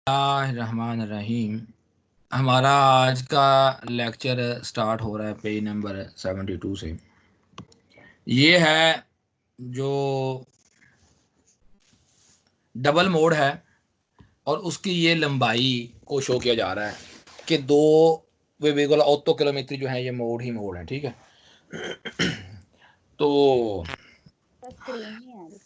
रहमान रहीम। हमारा आज का लेक्चर स्टार्ट हो रहा है पेज नंबर 72 से। ये है जो डबल मोड है और उसकी ये लंबाई को शो किया जा रहा है कि दो वे बिल्कुल ऑटो किलोमीटर जो है ये मोड ही मोड है। ठीक है, तो स्क्रीन नहीं आ रही।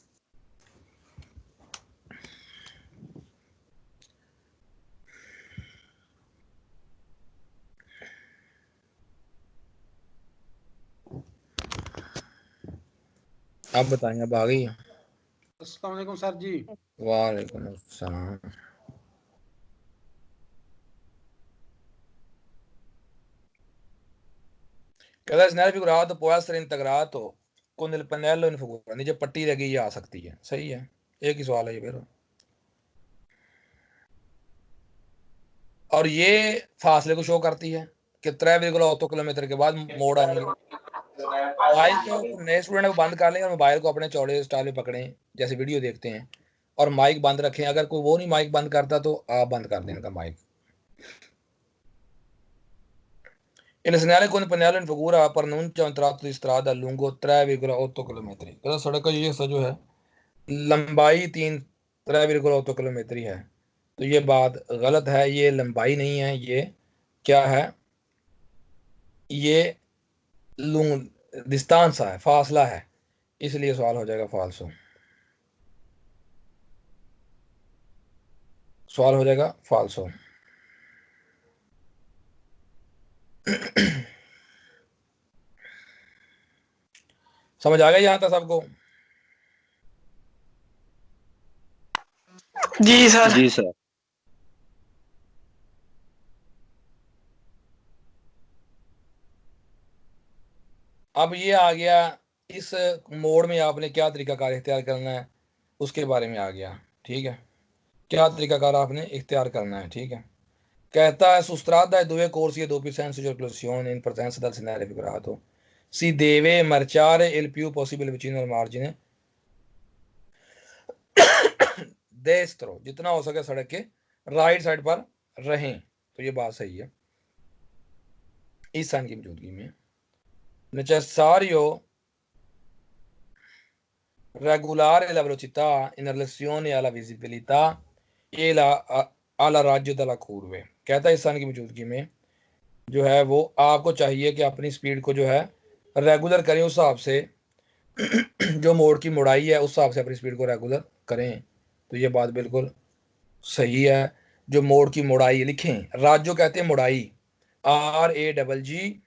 आप बताएंगे, अब आ गई? अस्सलाम वालेकुम सर जी। वालेकुम अस्सलाम। Cada escenario figurado puede ser integrato con el pannello in figura। नीचे पट्टी लगी ये आ सकती है। सही है, एक ही सवाल है ये फिर। और ये फासले को शो करती है कि 3,8 किलोमीटर के बाद मोड़ आएंगे। मोबाइल को नए स्टूडेंट को बंद कर लें और मोबाइल को अपने चौड़े स्टाइल में पकड़ें जैसे वीडियो देखते हैं, और माइक बंद रखें। अगर कोई वो नहीं माइक बंद करता तो आप बंद कर दें इनका mic. Il segnale con il pannello in figura pronuncia un tratto di strada lungo 3,8 kilometre. तो सड़क का ये जो है लंबाई 3,8 किलोमीटर है। तो ये बात गलत है, ये लंबाई नहीं है, ये क्या है, ये डिस्टेंस है, फासला है, इसलिए सवाल हो जाएगा फाल्सो। सवाल हो जाएगा फाल्सो। समझ आ गया यहाँ तक सबको? जी सर। जी सर। अब ये आ गया, इस मोड में आपने क्या तरीकाकार इख्तियार करना है उसके बारे में आ गया। ठीक है, क्या तरीकाकार आपने इख्तियार करना है। ठीक है, कहता è su strada e due corsi e doppio senso di circolazione in partenza dal segnale figurato si deve marciare il più possibile vicino al margine destro, जितना हो सके सड़क के राइट साइड पर रहें। तो ये बात सही है इस साइन की मौजूदगी में। necessario regolare la velocità in relazione alla visibilità e alla raggio della curve। कहता है इस साइन की मौजूदगी में जो है वो आपको चाहिए कि अपनी स्पीड को जो है रेगुलर करें, उस हिसाब से जो मोड़ की मुड़ाई है उस हिसाब से अपनी स्पीड को रेगुलर करें। तो ये बात बिल्कुल सही है। जो मोड़ की मुड़ाई लिखें, राजो कहते हैं मुड़ाई, RAGGI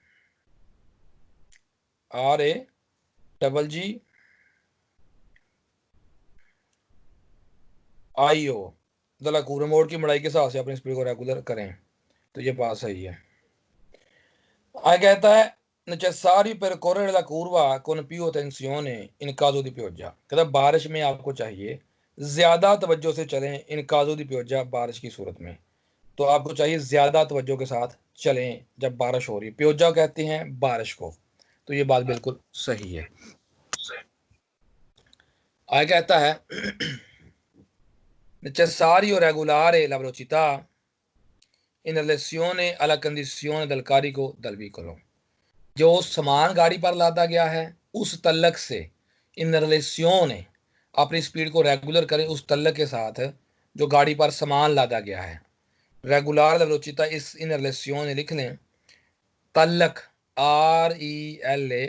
दलाकूर, मोड़ की मुड़ाई के हिसाब से अपनी स्पीड को रेगुलर करें। तो ये बात सही है। आगे कहता है necessario percorrere la curva con più attenzione in caso di pioggia। कहता बारिश में आपको चाहिए ज्यादा तवज्जो से चलें इन caso di pioggia, बारिश की सूरत में। तो आपको चाहिए ज्यादा तवज्जो के साथ चलें जब बारिश हो रही है। प्योजा कहते हैं बारिश को। तो ये बात बिल्कुल सही है। आगे कहता है necessario regolare la velocità in relazione alla condizione del carico del veicolo। जो सामान गाड़ी पर लादा गया है उस तल्लक से इन रिलेशन अपनी स्पीड को रेगुलर करें उस तल्लक के साथ जो गाड़ी पर सामान लादा गया है। रेगुलर वेलोसिटी इस इन रिलेशन लिख लें, तल्लक RELA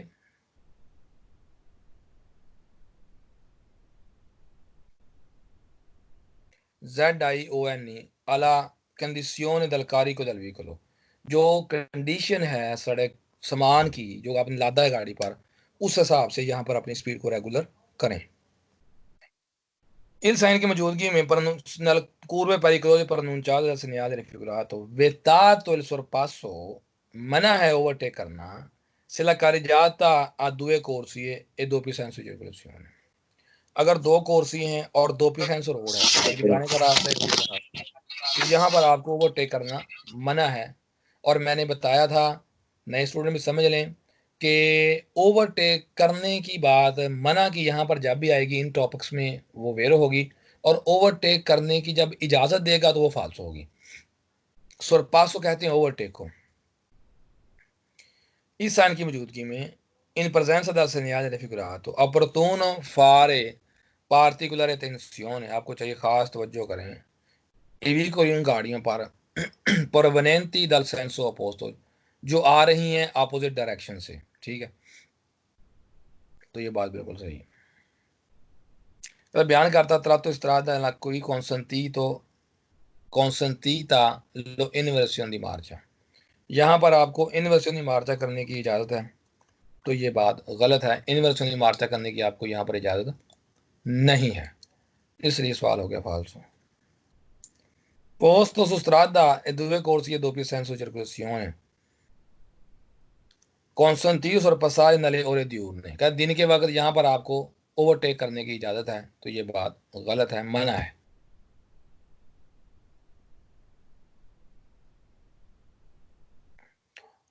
ZIONE अला कंडीशन दल carico del veicolo। जो कंडीशन है सड़क सामान की जो आपने लादा है गाड़ी पर, उस हिसाब से यहाँ पर अपनी स्पीड को रेगुलर करें। Il segno की मौजूदगी में nel curve pericolose pronunciate dal segnale raffigurato vietato il sorpasso, मना है ओवरटेक करना, se la carreggiata ha due corsie e doppio senso di circolazione। अगर दो कोर्सी हैं और दोपहिया सेंस रोड है, एक जाने का रास्ता एक आने का रास्ता, तो यहाँ पर आपको ओवरटेक करना मना है। और मैंने बताया था, नए स्टूडेंट भी समझ लें कि ओवरटेक करने की बात मना की यहाँ पर जब भी आएगी इन टॉपिक्स में वो वेर होगी, और ओवरटेक करने की जब इजाजत देगा तो वो फाल्सो होगी। सरपासो कहते हैं ओवरटेक को। इस साइन की मौजूदगी में इन presenza del segnale raffigurato opportuno fare particolare attenzione, आपको चाहिए खास तवज्जो करें ईवी को इन गाड़ियों पर provenienti dal senso opposto, जो आ रही हैं अपोजिट डायरेक्शन से। ठीक है, तो ये बात बिल्कुल सही है। तो बयान करता tratto strada nella cui consentita l'inversione di marcia, यहाँ पर आपको इन्वर्सन की मार्चा करने की इजाज़त है, तो ये बात गलत है। इन्वर्सन की मार्चा करने की आपको यहाँ पर इजाज़त नहीं है, इसलिए सवाल हो गया फाल्सो। Posto su strada e due corsie a doppio senso circolazione consentito sorpassare nelle ore diurne, क्या दिन के वक्त यहाँ पर आपको ओवरटेक करने की इजाज़त है, तो ये बात गलत है, मना है।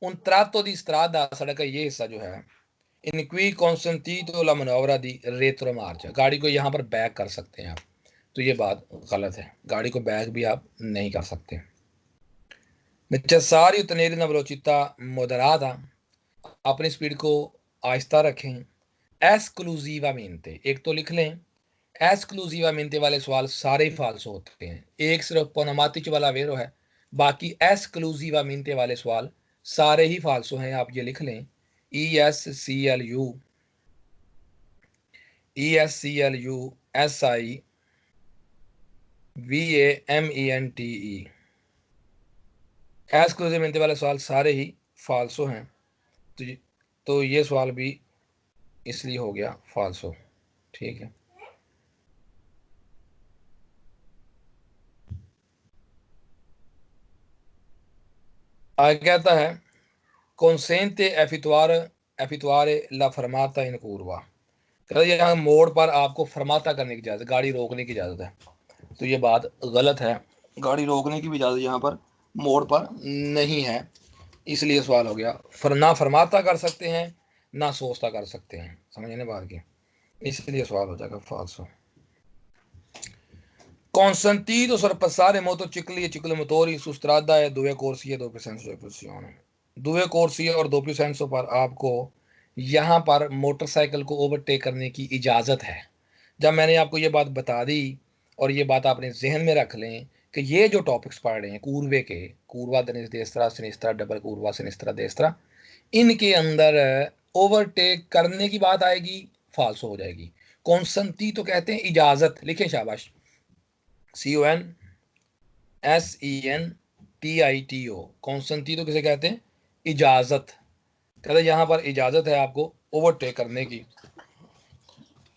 Un tratto di strada, सड़क का ये हिस्सा जो है, इन cui consentito la manovra di retromarcia, गाड़ी को यहाँ पर बैक कर सकते हैं आप, तो ये बात गलत है, गाड़ी को बैक भी आप नहीं कर सकते। necessario tenere una velocità moderata, अपनी स्पीड को आहिस्ता रखें। एक्सक्लूसिवामेंटे, एक तो लिख लें, एक्सक्लूसिवामेंटे वाले सवाल सारे ही फाल्सो होते हैं, एक सिर्फ पोनामातिच वाला वेरो है, बाकी एक्सक्लूसिवामेंटे वाले सवाल सारे ही फाल्सो हैं, आप ये लिख लें। ESCLU एक्सक्लूसिवामेंटे वाले सवाल सारे ही फाल्सो हैं, तो ये सवाल भी इसलिए हो गया फाल्सो। ठीक है, आगे कहता है consente effettuare la fermata in curva, कहता है यहाँ मोड़ पर आपको फरमाता करने की इजाज़त, गाड़ी रोकने की इजाज़त है, तो ये बात गलत है, गाड़ी रोकने की भी इजाज़त यहाँ पर मोड़ पर नहीं है, इसलिए सवाल हो गया ना फरमाता कर सकते हैं ना सोचता कर सकते हैं, समझने बात की, इसलिए सवाल हो जाएगा फाल्सो। consentito sorpassare motocicli e ciclomotori su strada e due corsie doppio senso di pressione, दुए कोर्सिया और दोपहिया सेंसों पर आपको यहाँ पर मोटरसाइकिल को ओवरटेक करने की इजाज़त है। जब मैंने आपको ये बात बता दी और ये बात आपने जहन में रख लें कि ये जो टॉपिक्स पढ़ रहे हैं कूर्वे के, कूर्वा देस्त्रा सिनिस्त्रा डबल कूर्वा सिनिस्त्रा देस्त्रा, इनके अंदर ओवरटेक करने की बात आएगी, फाल्सो हो जाएगी। कॉन्संटी तो कहते हैं इजाज़त, लिखें शाबाश, CONSENTITO, कॉन्संटी तो किसे कहते हैं, इजाज़त, कहते यहाँ पर इजाज़त है आपको ओवरटेक करने की,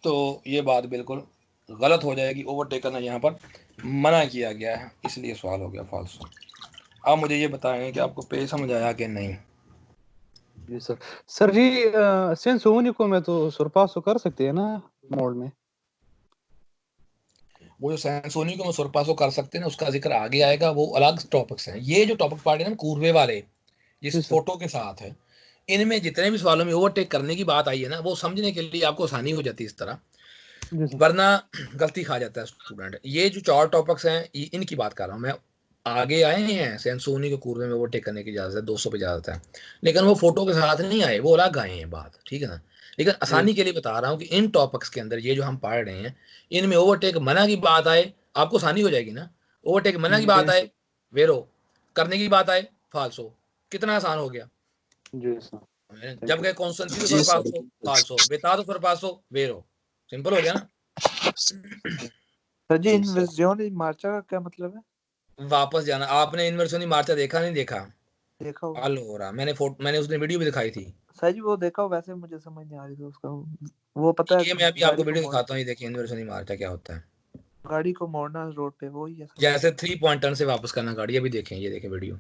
तो ये बात बिल्कुल गलत हो जाएगी, ओवरटेक करना यहाँ पर मना किया गया है, इसलिए सवाल हो गया फाल्सो। आप मुझे ये बताएं कि आपको पे समझ आया कि नहीं। जी सर। सर जी सेंस यूनिको में तो सरपास कर सकते हैं ना मोड में? वो जो सैमसोनी को मैं सुरपासो कर सकते हैं ना, उसका जिक्र आगे आएगा, वो अलग टॉपिक्स हैं। ये जो टॉपिक पढ़ रहे हैं ना कूर्वे वाले, जी जिस सर। फोटो के साथ है, इनमें जितने भी सवालों में ओवरटेक करने की बात आई है ना, वो समझने के लिए आपको आसानी हो जाती है इस तरह, जी सर। वरना गलती खा जाता है स्टूडेंट। ये जो 4 टॉपिक्स हैं इनकी बात कर रहा हूँ मैं, आगे आए हैं सैमसोनी को कूर्वे में ओवरटेक करने की इजाज़त है, 200 पे इजाज़त है, लेकिन वो फोटो के साथ नहीं आए, वो अलग आए हैं बात, ठीक है ना। लेकिन जी आसानी के लिए बता रहा हूँ कि इन टॉपिक्स के अंदर ये जो हम पढ़ रहे हैं, इनमें ओवरटेक मना की बात आए, आपको आसानी हो जाएगी ना। ओवरटेक मना की बात जी आए वेरो, करने की बात आए फाल्सो, कितना आसान हो गया। जी सर। जब गए कॉन्सेंट्री जी सर। फाल्सो, बेता तो फाल्सो वेरो, सिंपल हो गया ना। सर जी, इन्वेजियोन मार्चा का क्या मतलब है? वापस जाना, आपने इन्वर्सनी मार्चा देखा नहीं देखा? देखा हो हल हो रहा, मैंने उसने वीडियो भी दिखाई थी, सर जी, वो देखा हो, वैसे मुझे समझ नहीं आ रही थी उसका। वो पता है, ये मैं अभी आपको गाड़ी को वीडियो मोड़, दिखाता हूँ, ये देखिए इन्वर्सनी मार्चा क्या होता है। गाड़ी को मोड़ना रोड पे, वो ही है सर। जैसे 3 पॉइंट टर्न से वापस करना गाड़ी, अभी देखें, ये देखें वीडियो।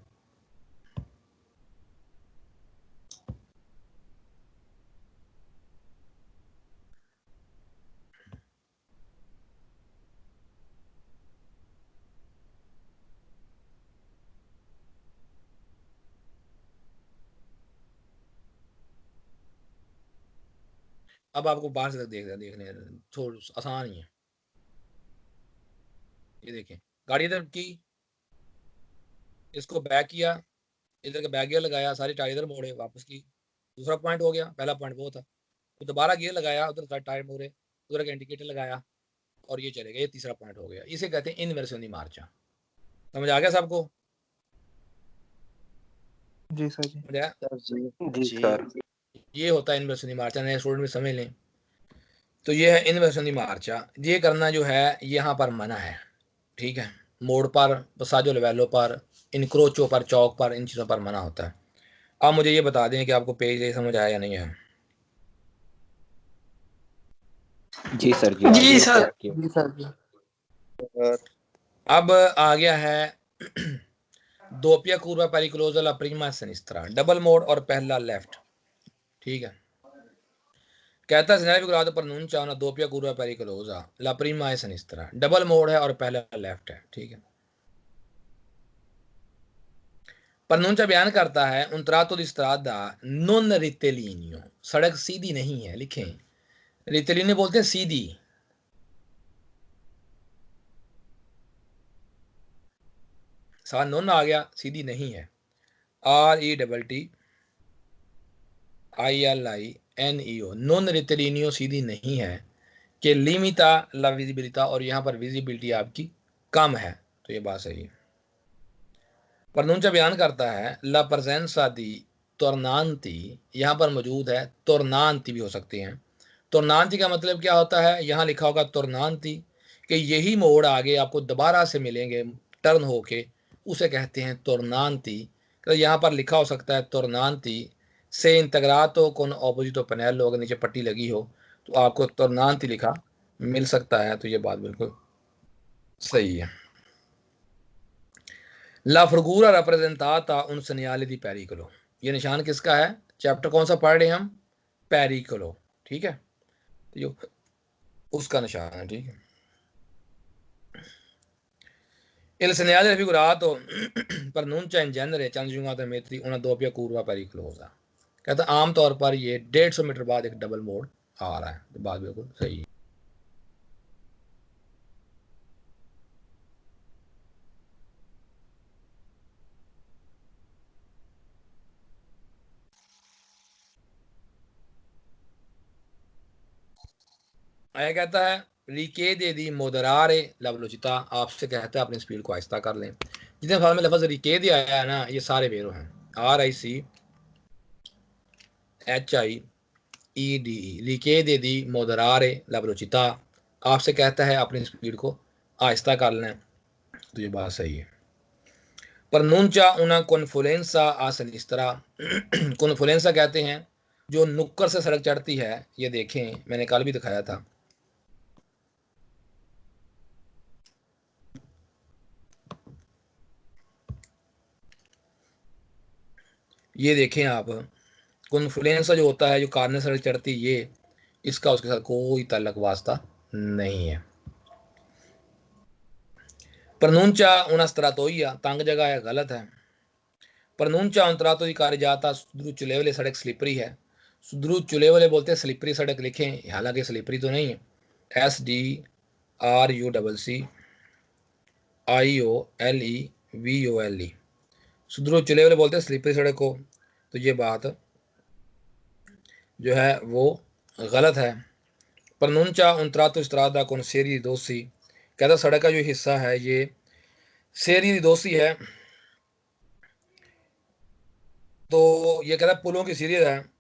अब आपको बाहर से देखने थोड़ा आसान ही है। ये देखें, गाड़ी इधर की, इसको बैक किया, इधर का बैक गियर लगाया, सारी टायर इधर मोड़े, वापस की, दूसरा पॉइंट हो गया। पहला पॉइंट वो था, तो दोबारा गियर लगाया, उधर साइड टायर मोड़े, उधर का इंडिकेटर लगाया और ये चले गए। ये तीसरा पॉइंट हो गया। इसे कहते हैं इन्वर्सन दी मार्चा। समझ आ गया सबको? जी सर जी। समझ आया? जी सर। ये होता है इन्वर्सन दी मार्चा, नए स्टूडेंट में समझ लें। तो ये है इन्वर्सन दी मार्चा। ये करना जो है यहाँ पर मना है, ठीक है। मोड़ पर, पसाजो लेवेलो पर, इनक्रोचो पर, चौक पर, इन चीज़ों पर मना होता है। आप मुझे ये बता दें कि आपको पेज ये समझ आया या नहीं है? जी सर जी, जी सर। जी सर जी। अब आ गया है दोपिया curva pericolosa la prima sinistra, double mode और पहला लेफ्ट, ठीक है। कहता है segnale figurato pronuncia una doppia curva pericolosa la prima è sinistra, double mode है और पहला लेफ्ट है, ठीक है। प्रनुंचा बयान करता है un tratto di strada non rettilineo, सड़क सीधी नहीं है, लिखें। rettilineo बोलते हैं सीधी, साथ नॉन आ गया, सीधी नहीं है। RETTILINEO, नॉन रिटेलिनियो, सीधी नहीं है। कि लिमिटा ला विजिबिलिटा, और यहाँ पर विजिबिलिटी आपकी कम है, तो ये बात सही है। प्रनुंचा बयान करता है ला presenza di tornanti, यहाँ पर मौजूद है, tornanti भी हो सकते हैं। tornanti का मतलब क्या होता है? यहाँ लिखा होगा tornanti, कि यही मोड़ आगे आपको दोबारा से मिलेंगे टर्न होके, उसे कहते हैं tornanti। तो यहाँ पर लिखा हो सकता है tornanti से integrato con opposito pannello, अगर नीचे पट्टी लगी हो तो आपको tornanti लिखा मिल सकता है, तो ये बात बिल्कुल सही है। ला फ्रगूरा rappresentata un segnale di pericolo, ये निशान किसका है? चैप्टर कौन सा पढ़ रहे हैं हम? पेरिकलो, ठीक है। तो ये उसका निशान है, ठीक है। Il segnale raffigurato pronuncia in genere ciangiungata metri una doppia curva pericolosa, कहता है आमतौर पर ये 150 मीटर बाद एक डबल मोड़ आ रहा है, तो बात बिल्कुल सही है। आया कहता है रिकेदे दी मोदरारे ला वेलोसिटा, आपसे कहता है अपनी स्पीड को आहिस्ता कर लें। जितने साल में लफ्ज़ रिकेदे आया है ना, ये सारे वेरो हैं, RICHIEDE, रिकेदे दी मोदरारे ला वेलोसिटा, आपसे कहता है अपनी स्पीड को आहिस्ता कर लें, तो ये बात सही है। प्रनुंचा उना कॉन्फ्लुएंसा आ सिनिस्ट्रा, कॉन्फ्लुएंसा कहते हैं जो नुक्कर से सड़क चढ़ती है। ये देखें, मैंने कल भी दिखाया था, ये देखें आप, कॉन्फ्लुएंसा जो होता है, जो कार ने सड़क चढ़ती, ये इसका उसके साथ कोई ताल्लुक वास्ता नहीं है। प्रनुंचा उना स्त्रातोइया, तंग जगह है, गलत है। प्रनुंचा उन त्रातो दी कार जाता सुद्रू चुले वाले, सड़क स्लिपरी है। सुद्रू चुले वाले बोलते हैं स्लिपरी सड़क, लिखें, हालांकि स्लिपरी तो नहीं है। SDRUCCIOLEVOLE, सुद्रू चुले वाले बोलते हैं स्लिपरी सड़क को, तो ये बात जो है वो गलत है। प्रनुंचा उन त्रातो स्त्रादा कौन सेरी दोसी, कहता सड़क का जो हिस्सा है ये सेरी दोसी है, तो ये कहता पुलों की सीरीज है।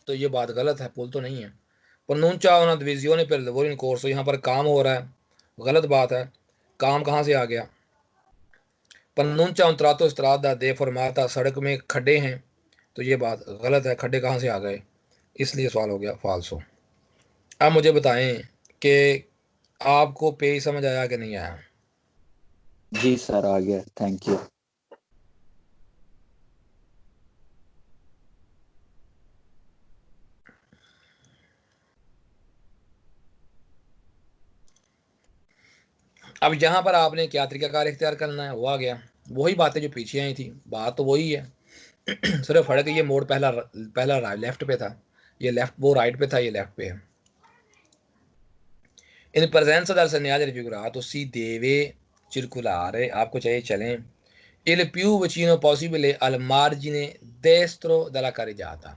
तो ये बात गलत है, पुल तो नहीं है। प्रनुंचा una divisione per lavori in corso, यहाँ पर काम हो रहा है, गलत बात है। काम कहाँ से आ गया? प्रनुंचा un tratto strada deformata, सड़क में खड्डे हैं, तो ये बात गलत है, खड्डे कहाँ से आ गए, इसलिए सवाल हो गया फाल्सो। अब मुझे बताएं कि आपको पेज समझ आया कि नहीं आया? जी सर, आ गया, थैंक यू। अब यहाँ पर आपने क्या तरीकाकार इख्तियार करना है, वो आ गया। वही बातें जो पीछे आई थी, बात तो वही है। सिर्फ फर्क ये मोड पहला लेफ्ट पे था, ये लेफ्ट, वो राइट पे था, ये लेफ्ट पे है। In presenza del segnale raffigurato si deve circolare, आपको चाहिए चलें, il più vicino possibile al margine destro della carreggiata,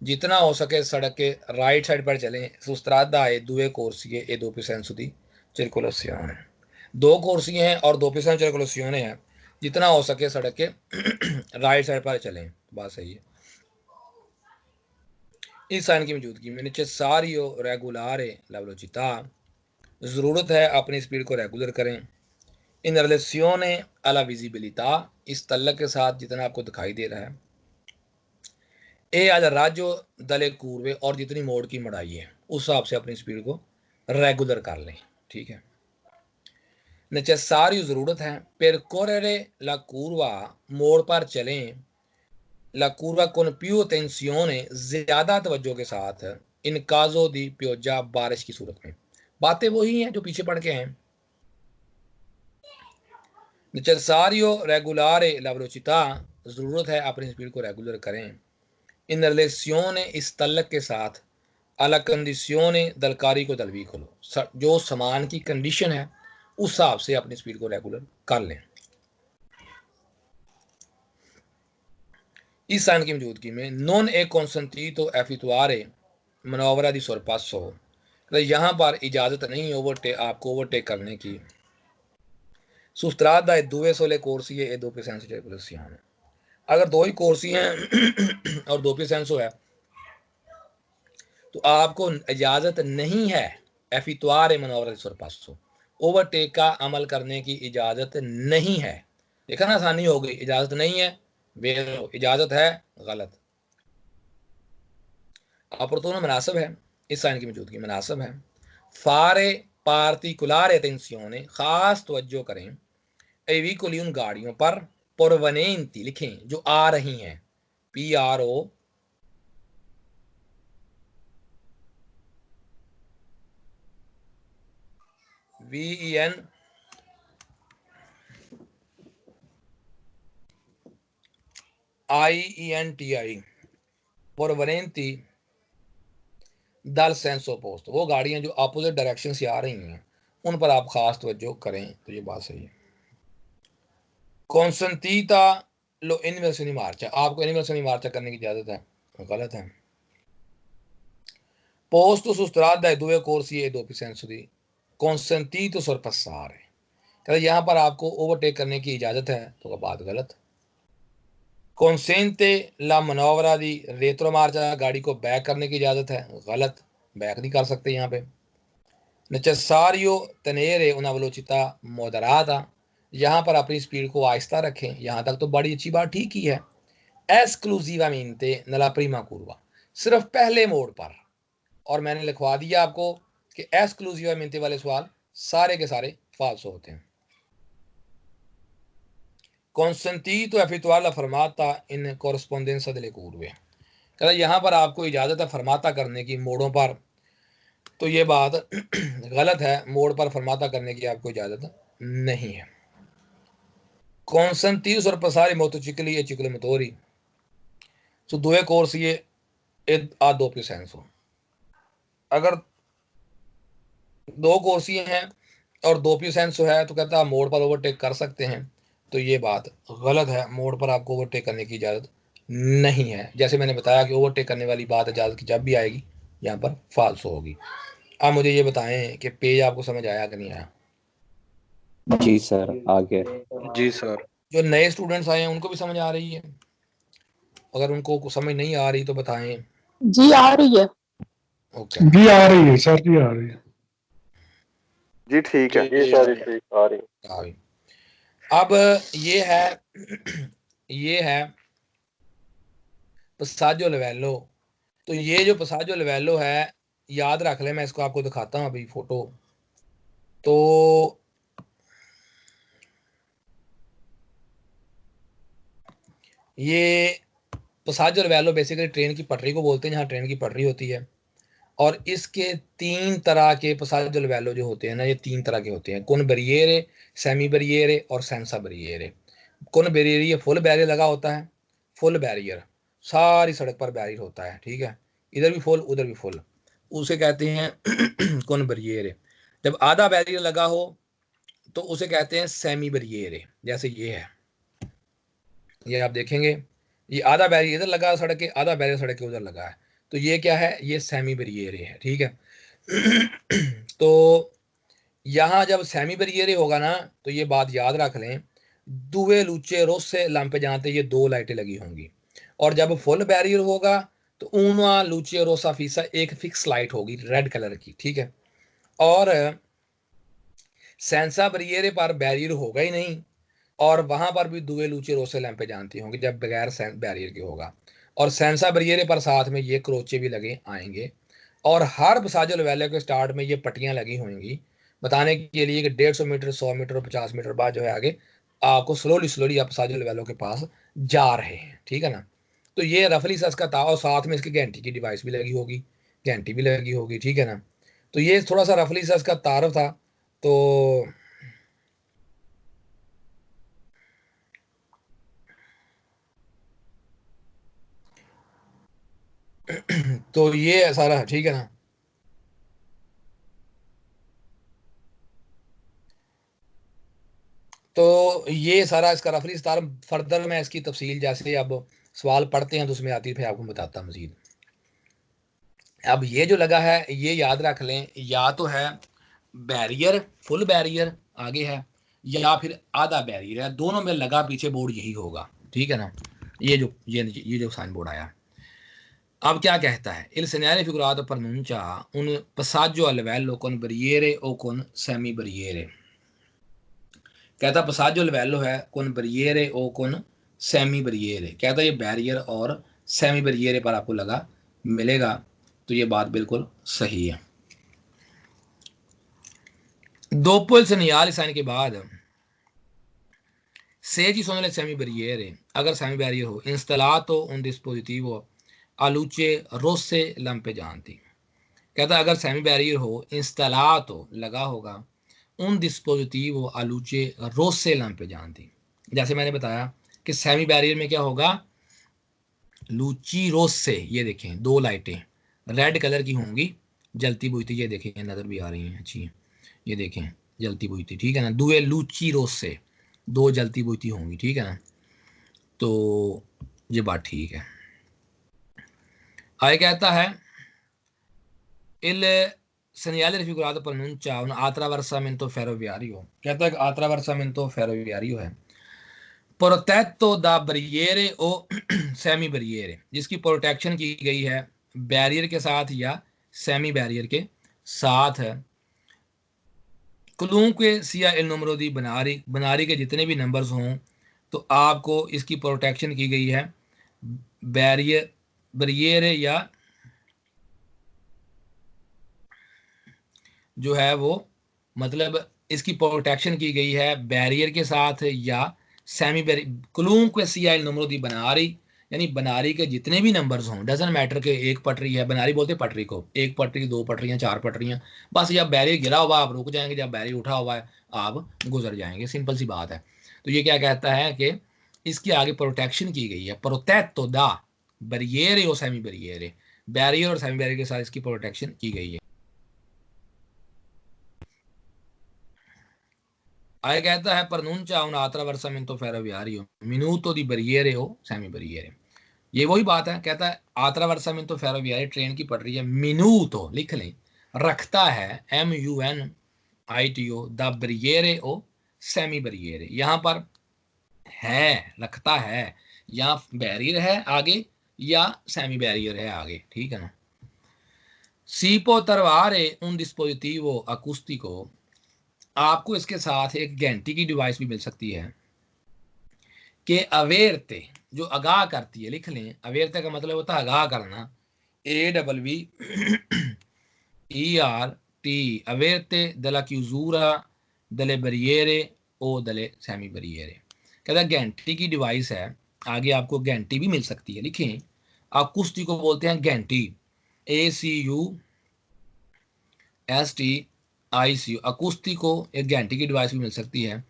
जितना हो सके सड़क के राइट साइड पर चलें, सुस्त्रादा है दुए कोर्सिए e doppio senso di circolazione, दो कोर्सिए हैं और doppio senso di circolazione है, जितना हो सके सड़क के राइट साइड पर चलें, बात सही है। इस साइन की मौजूदगी में necessario regolare la velocità, ज़रूरत है अपनी स्पीड को रेगुलर करें। इन रिलेशियोने अला विजिबिलिटा, इस तल्लक के साथ जितना आपको दिखाई दे रहा है। ए आज राजो दले कूर्वे, और जितनी मोड़ की मड़ाई है उस हिसाब से अपनी स्पीड को रेगुलर कर लें, ठीक है। नेसेसारी, ज़रूरत है, पेरकोरेरे ला कूर्वा, मोड़ पर चलें, ला कूर्वा con più attenzione, ज़्यादा तवज्जो के साथ, इन काजो दी पियोजा, बारिश की सूरत में। बातें वही हैं जो पीछे पढ़ के हैं। नेसेसारियो रेगुलारे ला वेलोसिटा, ज़रूरत है अपनी स्पीड को रेगुलर करें। इन रिलेशियोने, इस तल्लक के साथ, अला कंडीशियोने दल कारी को दलवी खोलो, जो सामान की कंडीशन है उस हिसाब से अपनी स्पीड को रेगुलर कर लें। इस साइन की मौजूदगी में नॉन ए consentito effettuare मनोवरा दी sorpasso, यहाँ पर इजाज़त नहीं आपको ओवरटेक करने की। सुस्त्रादा है दुए सोले कोर्सी है, दो परसेंट है, अगर दो ही कोर्सी हैं और 2% है तो आपको इजाज़त नहीं है एफितवार मनोवरा दी sorpasso, ओवरटेक का अमल करने की इजाज़त नहीं है। देखा ना, आसानी हो गई, इजाज़त नहीं है, वेरो, इजाज़त है, गलत। अपॉर्चुनो मुनासिब है, इस साइन की मौजूदगी मुनासिब है। फारे पार्टिकुलर अटेंशियोने, खास तवज्जो करें, एविकुली उन गाड़ियों पर, परवनेंती लिखें जो आ रही हैं, PRO VEN IENTI, परवनेंती दल सेंस ओपोस्ट, वो गाड़ियां जो अपोजिट डायरेक्शन से आ रही हैं उन पर आप खास तवज्जो करें, तो ये बात सही है। कॉन्सेंटीता लो इनवर्सनी मार्चा, आपको इनवर्सनी मार्चा करने की इजाजत है, गलत है। पोस्ट सुस्त्रादा दुए कोर्सी दो परसेंट दी कॉन्सेंटीतो sorpassare, कहते यहाँ पर आपको ओवरटेक करने की इजाजत है, तो बात गलत। कॉन्सेंटे ला मनोवरा दी रेत्रो मार्चा, गाड़ी को बैक करने की इजाजत है, गलत, बैक नहीं कर सकते यहाँ पे। नेसेसारियो tenere una velocità moderata, यहाँ पर अपनी स्पीड को आहिस्ता रखें, यहाँ तक तो बड़ी अच्छी बात ठीक ही है। esclusivamente nella prima curva, सिर्फ पहले मोड़ पर, और मैंने लिखवा दिया आपको कि esclusivamente वाले सवाल सारे के सारे फाल्स होते हैं। consentito effettuare la fermata in corrispondenza delle curve, कहता यहाँ पर आपको इजाज़त है फरमाता करने की मोड़ों पर, तो ये बात गलत है, मोड़ पर फरमाता करने की आपको इजाज़त नहीं है। consentito sorpassare motocicli e ciclomotori su due corsie a doppio senso, अगर दो कोर्सियां हैं और दोपहिया सेंसो है तो कहता है मोड़ पर ओवरटेक कर सकते हैं, तो ये बात गलत है, मोड़ पर आपको ओवरटेक करने की इजाज़त नहीं है। जैसे मैंने बताया कि ओवरटेक करने वाली बात इजाज़त की जब भी आएगी यहाँ पर फाल्स होगी। अब मुझे ये बताएं कि पेज आपको समझ आया कि नहीं आया? जी सर, आ गया। जी सर। जो नए स्टूडेंट्स आए हैं उनको भी समझ आ रही है? अगर उनको समझ नहीं आ रही तो बताएं। जी आ रही है। ओके जी आ रही है सर, जी आ रही है जी, ठीक है जी सर, ठीक आ रही है। अब ये है पसाजो लेवेलो, तो ये जो पसाजो लेवेलो है याद रख ले, मैं इसको आपको दिखाता हूँ अभी फोटो। तो ये पसाजो लेवेलो बेसिकली ट्रेन की पटरी को बोलते हैं, जहाँ ट्रेन की पटरी होती है, और इसके तीन तरह के पसाजो लेवेलो जो होते हैं ना, ये तीन तरह के होते हैं, कौन बैरियरे, सेमी बैरियरे और सेंसा बैरियरे। कौन बैरियर ये फुल बैरियर लगा होता है, फुल बैरियर, सारी सड़क पर बैरियर होता है, ठीक है, इधर भी फुल उधर भी फुल, उसे कहते हैं कौन बैरियर। जब आधा बैरियर लगा हो तो उसे कहते हैं सेमी बैरियर। जैसे ये है, ये आप देखेंगे ये आधा बैरियर इधर लगा सड़क के, आधा बैरियर सड़क के उधर लगा है, तो ये क्या है, ये सेमी बैरियर है, ठीक है। तो यहाँ जब सेमी बैरियर होगा ना, तो ये बात याद रख लें, दुए लूचे रोसे लंपे जानते, ये दो लाइटें लगी होंगी। और जब फुल बैरियर होगा तो ऊना लूचे रोसा फीसा एक फिक्स लाइट होगी रेड कलर की, ठीक है। और सेंसा बैरियर पर बैरियर होगा ही नहीं, और वहां पर भी दुए लूचे रोसे लैंपे जानती होंगी जब बगैर बैरियर के होगा। और सेंसा बैरियर पर साथ में ये क्रोचे भी लगे आएंगे। और हर पसाजो लेवल के स्टार्ट में ये पट्टियां लगी होंगी बताने के लिए कि 150 मीटर 100 मीटर और 50 मीटर बाद जो है आगे आपको स्लोली आप पसाजो लेवलों के पास जा रहे हैं, ठीक है ना। तो ये रफली सा इसका था, और साथ में इसकी घंटी की डिवाइस भी लगी होगी, घंटी भी लगी होगी, ठीक है ना। तो ये थोड़ा सा रफली सा इसका तारफ था। तो तो ये सारा ठीक है ना। तो ये सारा इसका रफली स्टार, फर्दर में इसकी तफसील जैसे अब सवाल पढ़ते हैं तो उसमें आती है, फिर आपको बताता मजीद। अब ये जो लगा है ये याद रख लें, या तो है बैरियर फुल बैरियर आगे है, या फिर आधा बैरियर है, दोनों में लगा पीछे बोर्ड यही होगा, ठीक है ना। ये जो साइन बोर्ड आया। अब क्या कहता है, il segnale figurato pronuncia un passaggio a livello con barriere o con semi barriere। कहता passaggio a livello है con barriere o con semi barriere, कहता ये बैरियर और सेमी बैरियर पर आपको लगा मिलेगा। तो ये बात बिल्कुल सही है। dopo il segnale साइन के बाद se ci sono le semi barriere, अगर सेमी बैरियर हो, installato un dispositivo a luce rosse lampeggianti, कहता अगर सेमी बैरियर हो, इंस्टॉलातो लगा होगा, उन डिस्पोजिटिवो a luce rosse lampeggianti, जैसे मैंने बताया कि सेमी बैरियर में क्या होगा, लूची रोसे, ये देखें दो लाइटें रेड कलर की होंगी जलती बुझती, ये देखें नजर भी आ रही हैं अच्छी, ये देखें जलती बुझती, ठीक है ना। दुए लूची रोसे, दो जलती बुझती होंगी, ठीक है ना। तो ये बात ठीक है। आगे कहता है il segnale raffigurato pronuncia un attraversamento ferroviario, कहता है कि attraversamento ferroviario है protetto da barriere o semi barriere, जिसकी प्रोटेक्शन की गई है बैरियर के साथ या सेमी बैरियर के साथ है। comunque sia il numero di बनारी के जितने भी नंबर्स हों, तो आपको इसकी प्रोटेक्शन की गई है बैरियर या जो है वो, मतलब इसकी प्रोटेक्शन की गई है बैरियर के साथ या semi barrier. comunque sia il numero di बनारी, यानी बनारी के जितने भी नंबर्स हों, डजंट मैटर के एक पटरी है, बनारी बोलते पटरी को, एक पटरी दो पटरियां चार पटरियां, बस जब बैरियर गिरा हुआ आप रुक जाएंगे, जब बैरियर उठा हुआ है आप गुजर जाएंगे, सिंपल सी बात है। तो ये क्या कहता है कि इसकी आगे प्रोटेक्शन की गई है, protetto da barriere o semi barriere, barrier और सेमी बैरियर के साथ इसकी प्रोटेक्शन की गई है। आगे कहता है pronuncia un attraversamento ferroviario minuto di barriere o semi barriere, ये वही बात है, कहता है attraversamento ferroviario ट्रेन की पटरी है, minuto लिख लें, रखता है MUNITO da barriere o semi barriere, यहाँ पर है रखता है, या बैरियर है आगे या सेमी बैरियर है आगे, ठीक है ना। si può trovare un dispositivo acustico, आपको इसके साथ एक घंटी की डिवाइस भी मिल सकती है कि अवेरते, जो आगाह करती है, लिख लें अवेरते का मतलब होता है आगाह करना, AWVERT अवेरते della chiusura delle barriere o delle semi barriere, कहता घंटी की डिवाइस है, आगे आपको घंटी भी मिल सकती है, लिखें अकुस्टिक को बोलते हैं घंटी, ACUSTIC, अकुस्टिक को एक घंटी की डिवाइस भी मिल सकती है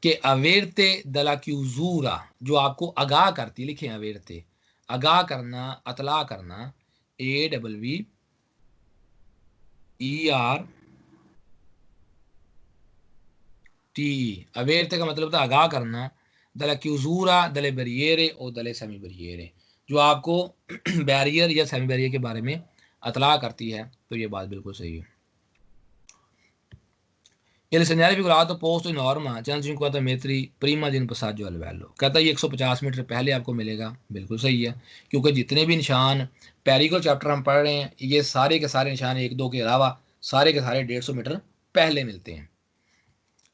कि अवेरते दला क्यूजूरा, जो आपको आगाह करती, लिखे अवेरते, आगाह करना, अतला करना, AWVER, अवेरते का मतलब था आगाह करना, दला क्यूजूरा, दले बरियरे और दले सेमी बरियरे, जो आपको बैरियर या सेमी बैरियर के बारे में अतला करती है। तो ये बात बिल्कुल सही है। Il segnale figurato posto in norma 150 metri prima di un passaggio a livello, कहता है ये 150 मीटर पहले आपको मिलेगा। बिल्कुल सही है, क्योंकि जितने भी निशान पेरिकल चैप्टर हम पढ़ रहे हैं ये सारे के सारे निशान 1-2 के अलावा सारे के सारे 150 मीटर पहले मिलते हैं।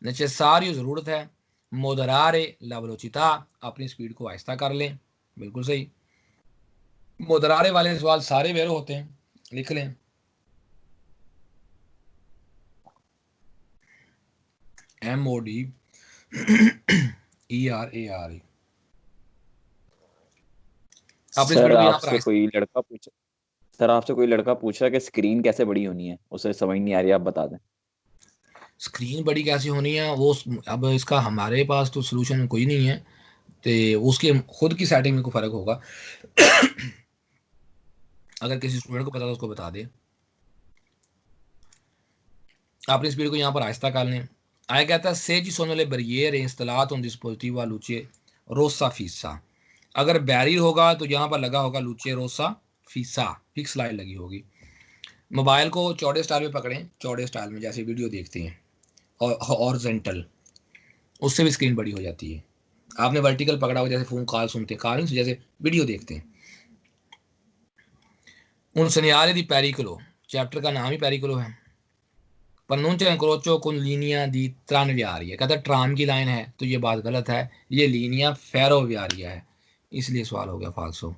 नेसेसारियो ज़रूरत है, मोदरारे ला वेलोचिता, अपनी स्पीड को आहिस्ता कर लें। बिल्कुल सही। मोदरारे वाले सवाल सारे वेरो होते हैं, लिख लें। MODERARE। सर आपसे कोई लड़का पूछा, सर आपसे कोई लड़का पूछ रहा है कि स्क्रीन कैसे बड़ी होनी है, उसे समझ नहीं आ रही, आप बता दें। स्क्रीन बड़ी कैसे होनी है वो, अब इसका हमारे पास तो सोल्यूशन कोई नहीं है, तो उसके खुद की सेटिंग में कोई फ़र्क होगा। अगर किसी स्टूडेंट को पता तो उसको बता दे। अपनी स्पीड को यहाँ पर आहिस्ता कर लें। आया कहता है से जी सोने ले बरियर इंस्टलात उन डिस्पोजिटिव लूचे रोसा फीसा, अगर बैरियर होगा तो यहाँ पर लगा होगा लूचे रोसा फीसा, फिक्स लाइट लगी होगी। मोबाइल को चौड़े स्टाइल में पकड़ें, चौड़े स्टाइल में जैसे वीडियो देखते हैं, और हॉरिजॉन्टल, उससे भी स्क्रीन बड़ी हो जाती है। आपने वर्टिकल पकड़ा हो जैसे फ़ोन कॉल सुनते हैं, कॉल जैसे वीडियो देखते हैं। उन सनियारे दी पेरिकलो, चैप्टर का नाम ही पेरिकलो है। प्रनूंचा इंक्रोचो कुन लीनिया दी ट्रानवियारिया, कहता है ट्राम की लाइन है, तो ये बात गलत है, ये लीनिया फेरोवियारिया है, इसलिए सवाल हो गया फाल्सो।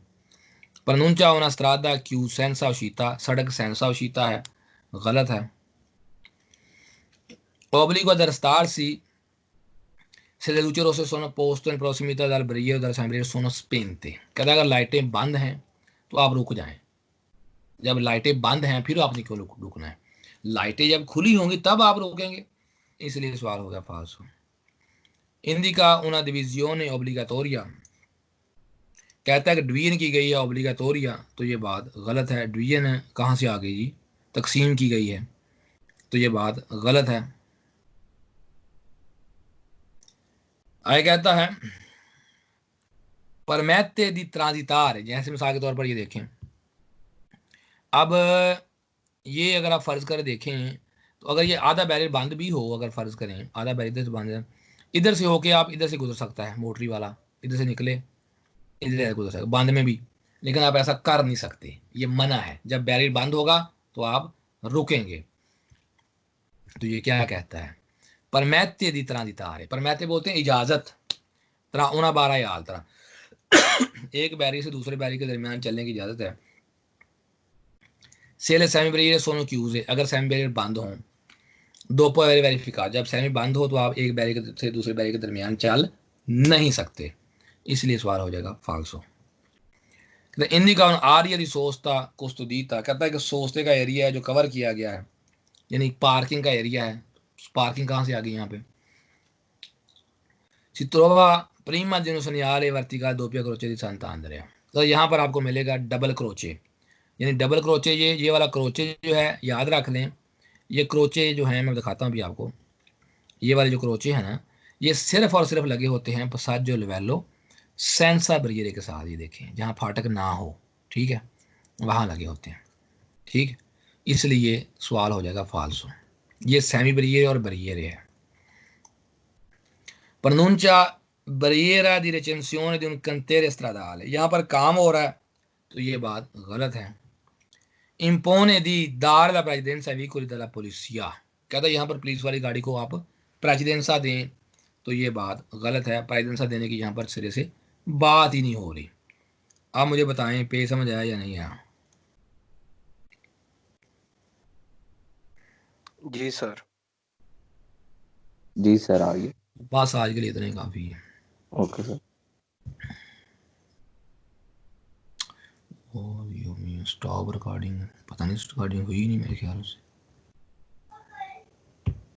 प्रनूंचा उना स्त्रादा क्यू सेंसा उशीता, सड़क सेंसा उशीता है, गलत है। ओब्लिगो दरस्तार सी se le luce rosse sono posto in prossimità dal brillio dal sembrire sono spente, कहता है अगर लाइटें बंद हैं तो आप रुक जाएं, जब लाइटें बंद हैं फिर आपने क्यों रुकना है, लाइटें जब खुली होंगी तब आप रुकेंगे, इसलिए सवाल हो गया फाल्सो। इंडिका una divisione obbligatoria, कहता है कि डिवीजन की गई है ओब्लिगाटोरिया, तो ये बात गलत है। डिवीजन कहाँ से आ गई जी, तकसीम की गई है, तो ये बात गलत है। आगे कहता है परमैते दी ट्रांजिटार, जैसे मिसाल के तौर पर ये देखें, अब ये अगर आप फर्ज कर देखें तो अगर ये आधा बैरियर बंद भी हो, अगर फर्ज करें आधा बैरियर इधर से बंद है, इधर से होके आप इधर से गुजर सकता है, मोटरी वाला इधर से निकले इधर गुजर सकता है बंद में भी, लेकिन आप ऐसा कर नहीं सकते, ये मना है। जब बैरियर बंद होगा तो आप रुकेंगे। तो ये क्या कहता है, परमैते दी ट्रांजिटार है, परमैते बोलते हैं इजाजत, तरह उना 12 याल तरह एक बैरियर से दूसरे बैरियर के दरमियान चलने की इजाजत है। सेले सेमी बैरियर सोनो क्यूज है, अगर सेमी बैरियर बंद हो, दोपो वेरिफिका, जब सेमी बंद हो तो आप एक बैरियर से दूसरे बैरियर के दरमियान चल नहीं सकते, इसलिए सवाल हो जाएगा फाल्सो। इंडिका आरिया दी सोस्ता कुस्तुदीता, कहता है कि सोस्ते का एरिया है जो कवर किया गया है, यानी पार्किंग का एरिया है। पार्किंग कहाँ से आ गई यहाँ पे। सित्रोवा प्रीमा जिनो सनियाले वर्तिका दोपिया क्रोचे दी संतांद्रे, तो यहाँ पर आपको मिलेगा डबल क्रोचे, यानी डबल क्रोचे, ये वाला क्रोचे जो है याद रख लें, ये क्रोचे जो हैं मैं दिखाता हूँ अभी आपको, ये वाले जो क्रोचे हैं ना, ये सिर्फ और सिर्फ लगे होते हैं पसाजो लिवेलो सेंसा बरियरे के साथ, ये देखें जहाँ फाटक ना हो, ठीक है, वहाँ लगे होते हैं, ठीक, इसलिए सवाल हो जाएगा फाल्सो। ये सेमी बरियरे और बरियरे है। प्रनूंचा बरियरा दी recensione di un cantiere stradale, यहाँ पर काम हो रहा है, तो ये बात गलत है। impone di dare la precedenza ai veicoli della polizia, कहता है यहाँ पर पुलिस वाली गाड़ी को आप प्रेसिडेंसा दें, तो ये बात गलत है। प्रेसिडेंसा देने की यहाँ पर सिरे से बात ही नहीं हो रही। आप मुझे बताएं पे समझ आया या नहीं आया। जी सर। जी सर आइए। बस आज के लिए इतना ही काफ़ी है। Okay sir. स्टॉप रिकॉर्डिंग, पता नहीं रिकॉर्डिंग हुई नहीं मेरे ख्याल से।